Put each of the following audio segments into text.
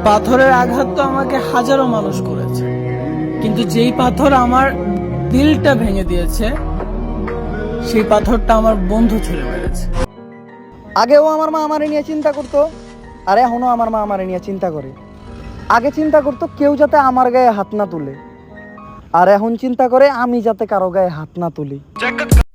পাথরের আঘাত তো আমাকে হাজারো মানুষ করেছে, কিন্তু যেই পাথর আমার দিলটা ভেঙে দিয়েছে সেই পাথরটা আমার বন্ধু ছুঁড়ে মেরেছে। আগেও আমার মা আমারে নিয়ে চিন্তা করতো, আর এখনো আমার মা আমারে নিয়ে চিন্তা করে। আগে চিন্তা করতো কেউ যাতে আমার গায়ে হাত না তুলে, আর এখন চিন্তা করে আমি যাতে কারো গায়ে হাত না তুলি।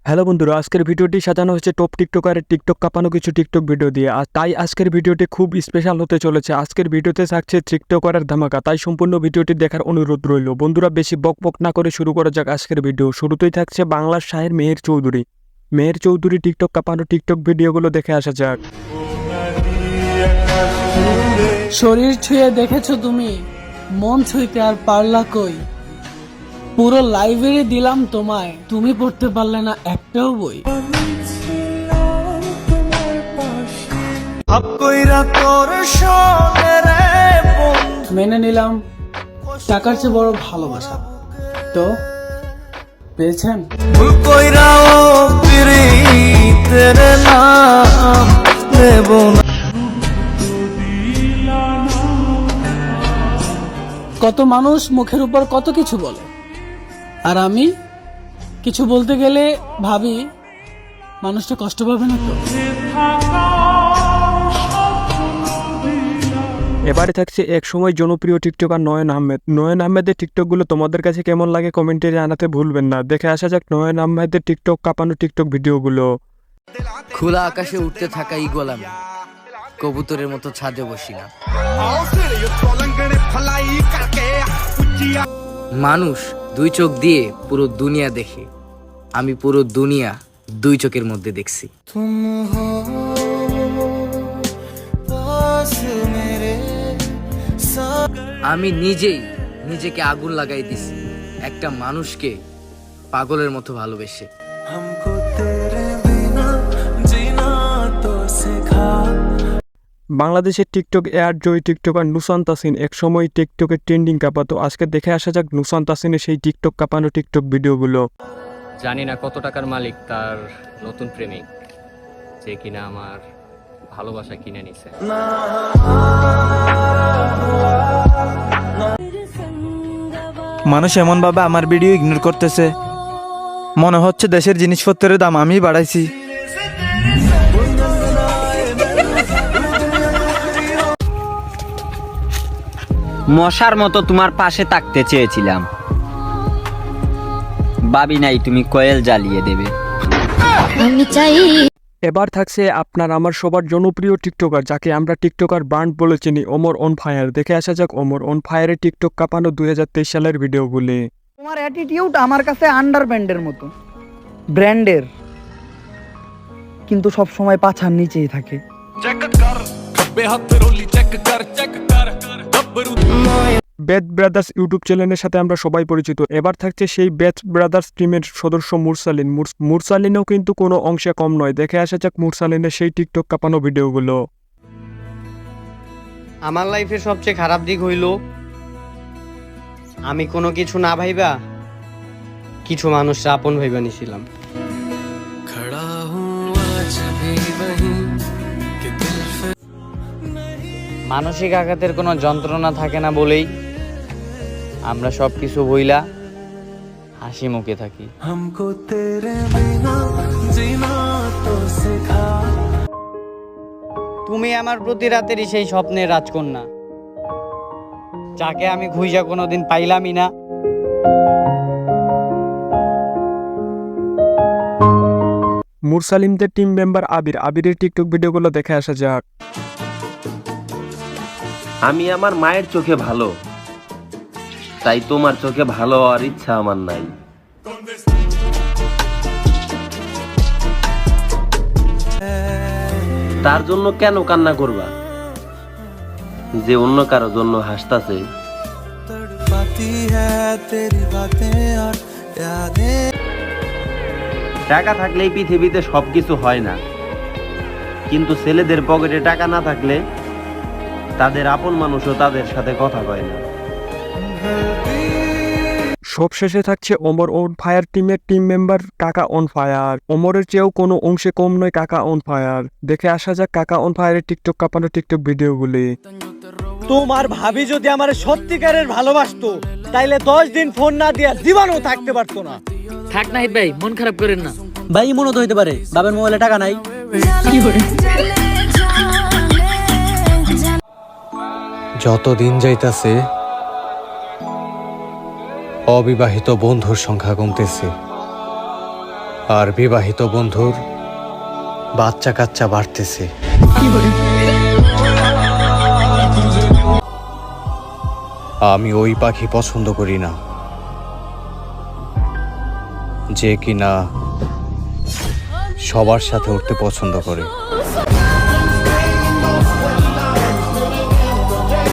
হ্যালো বন্ধুরা, আজকের ভিডিওটি সাজানো হয়েছে টপ টিকটকারের টিকটক কাঁপানো কিছু টিকটক ভিডিও দিয়ে। আর তাই আজকের ভিডিওটি খুব স্পেশাল হতে চলেছে। আজকের ভিডিওতে থাকছে টিকটকারের ধামাকা, তাই সম্পূর্ণ ভিডিওটি দেখার অনুরোধ রইল। বন্ধুরা, বেশি বকবক না করে শুরু করা যাক আজকের ভিডিও। শুরুতেই থাকছে বাংলার শাহের মেহের চৌধুরী। মেহের চৌধুরী টিকটক কাঁপানো টিকটক ভিডিওগুলো দেখে আসা যাক। শরীর ছুঁয়ে দেখেছো তুমি, মন ছুঁইতে আর পারলা কই? পুরো লাইব্রেরি দিলাম তোমায়, তুমি পড়তে পারলে না একটাও বই। মেনে নিলাম টাকার চেয়ে বড় ভালোবাসা, তো পেয়েছেন? কত মানুষ মুখের উপর কত কিছু বলে, আর আমি কিছু বলতে গেলে ভাবি মানুষটা কষ্ট পাবে না তো। এবারে থাকছে এক সময় জনপ্রিয় টিকটকার নয়ন আহমেদ। নয়ন আহমেদের টিকটকগুলো তোমাদের কাছে কেমন লাগে কমেন্টে জানাতে ভুলবেন না। দেখে আসা যাক নয়ন আহমেদের টিকটক কাঁপানো টিকটক ভিডিওগুলো। খোলা আকাশে উঠতে থাকা ঈগল আমি, কবুতরের মতো ছাদে বসি না। মানুষ দুই চোখ দিয়ে পুরো দুনিয়া দেখে, আমি পুরো দুনিয়া দুই চোখের মধ্যে দেখছি। আমি নিজেই নিজেকে আগুন লাগাই দিছি একটা মানুষকে পাগলের মতো ভালোবেসে। বাংলাদেশের টিকটক এয়ার জয় টিকটকার নুসান তাসিন এক সময় টিকটকের ট্রেন্ডিং কাঁপাতো। আজকে দেখে আসা যাক নুসান তাসিনের সেই টিকটক কাঁপানো টিকটক ভিডিওগুলো। জানি না কত টাকার মালিক তার নতুন প্রেমিক, যে কিনা আমার ভালোবাসা কিনে নিছে। মানুষ এমনভাবে আমার ভিডিও ইগনোর করতেছে, মনে হচ্ছে দেশের জিনিসপত্রের দাম আমি বাড়াইছি। মশার মতো তোমার পাশে থাকতে চেয়েছিলাম, ভাবি নাই তুমি কয়েল জ্বালিয়ে দেবে। এবার থাকছে আপনার আমার সবার জনপ্রিয় টিকটকার, যাকে আমরা টিকটকার ব্র্যান্ড বলে চিনি, ওমর অন ফায়ার। দেখে আসা যাক ওমর অন ফায়ারের টিকটক কাঁপানো 2023 সালের ভিডিওগুলি। তোমার অ্যাটিটিউড আমার কাছে আন্ডারব্যান্ডের মতো, ব্র্যান্ডের, কিন্তু সব সময় পাছার নিচেই থাকে। বেদ ব্রাদার্স ইউটিউব চ্যানেলের সাথে আমরা সবাই পরিচিত। এবার থাকছে সেই বেদ ব্রাদার্স টিমের সদস্য মুরসালিন। মুরসালিনও কিন্তু কোনো অংশে কম নয়। দেখে আসা যাক মুরসালিনের সেই টিকটক কাঁপানো ভিডিওগুলো। আমার লাইফের সবচেয়ে খারাপ দিক হইল আমি কোনো কিছু না ভাইবা কিছু মানুষরা আপন ভাইবা নিছিলাম। মানসিক আঘাতের কোনো যন্ত্রণা থাকে না বলেই আমরা সব কিছু বইলা হাসি মুখে থাকি। তুমি আমার প্রতি রাতেরই সেই স্বপ্নের রাজকন্যা, যাকে আমি খুঁজা কোনোদিন পাইলামই না। মুরসালিনদের টিম মেম্বার আবিরের টিকটক ভিডিওগুলো দেখে আসা যাক। আমি আমার মায়ের চোখে ভালো, তাই তোমার চোখে ভালো হওয়ার ইচ্ছা আমার নাই। তার জন্য কেন কান্না করবা, যে অন্য কারো জন্য হাসতাছে? টাকা থাকলেই পৃথিবীতে সবকিছু হয় না, কিন্তু ছেলেদের পকেটে টাকা না থাকলে তাদের আপন মানুষও তাদের সাথে কথা কয় না। সবশেষে থাকছে ওমর অন ফায়ার টিমের টিম মেম্বার কাকা অন ফায়ার। ওমরের চেয়েও কোনো অংশে কম নয় কাকা অন ফায়ার। দেখে আসা যাক কাকা অন ফায়ারের টিকটক কাঁপানো টিকটক ভিডিওগুলি। তোমার ভাবি যদি আমার সত্যিকারের ভালোবাসতো তাইলে 10 দিন ফোন না দিয়া জীবনও থাকতে পারতো না। থাক নাহিদ ভাই, মন খারাপ করেন না। ভাই মনে তো হইতে পারে বাবার মোবাইলে টাকা নাই। যত দিন যাইতাছে অবিবাহিত বন্ধুর সংখ্যা কমতেছে, আর বিবাহিত বন্ধুর বাচ্চা কাচ্চা বাড়তেছে। আমি ওই পাখি পছন্দ করি না যে কিনা সবার সাথে উঠতে পছন্দ করে।